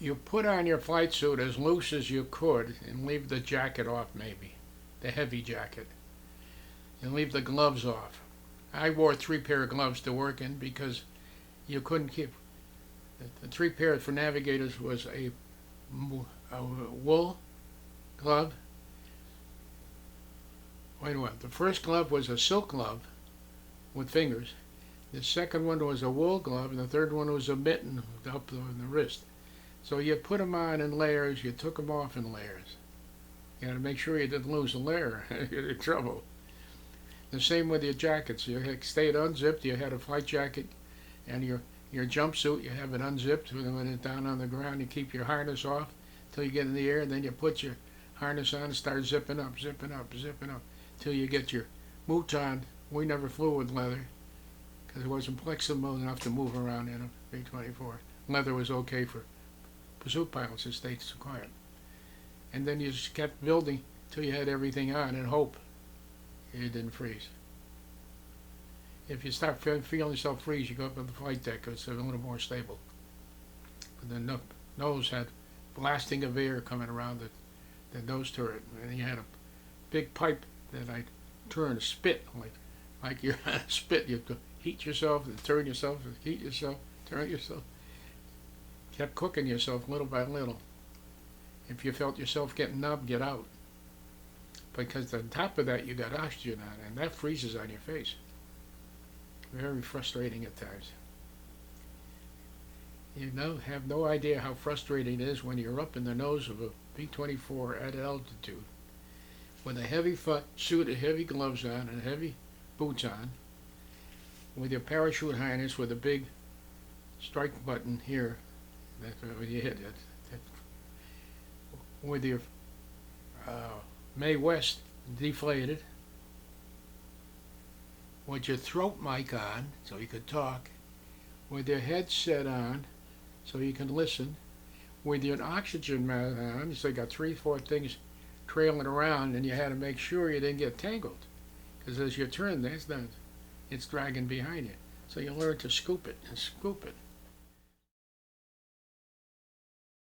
You put on your flight suit as loose as you could and leave the jacket off, maybe, the heavy jacket, and leave the gloves off. I wore 3 pair of gloves to work in because you couldn't keep the 3 pair for navigators was a wool glove. Wait a minute. The first glove was a silk glove with fingers. The second one was a wool glove, and the third one was a mitten up on the wrist. So you put them on in layers, you took them off in layers. You had to make sure you didn't lose a layer. You're in trouble. The same with your jackets. You stayed unzipped. You had a flight jacket, and your jumpsuit, you have it unzipped. When it's down on the ground, you keep your harness off till you get in the air, and then you put your harness on and start zipping up, zipping up, zipping up, till you get your mouton. We never flew with leather because it wasn't flexible enough to move around in a B-24. Leather was okay for pursuit pilots. It stayed so quiet. And then you just kept building till you had everything on and hope you didn't freeze. If you start feeling yourself freeze, you go up on the flight deck because it's a little more stable. But the nose had blasting of air coming around the nose turret, and you had a big pipe that I turn spit like you're spit. You heat yourself and turn yourself, and heat yourself, turn yourself. Kept cooking yourself little by little. If you felt yourself getting numb, get out. Because on top of that, you got oxygen on, and that freezes on your face. Very frustrating at times. You have no idea how frustrating it is when you're up in the nose of a B-24 at altitude with a heavy suit of heavy gloves on and heavy boots on, with your parachute harness with a big strike button here. That's when you hit it. With your Mae West deflated, with your throat mic on so you could talk, with your headset on so you can listen, with your oxygen mask on, so you got 3-4 things trailing around, and you had to make sure you didn't get tangled, because as you turn, it's dragging behind you. So you learn to scoop it and scoop it.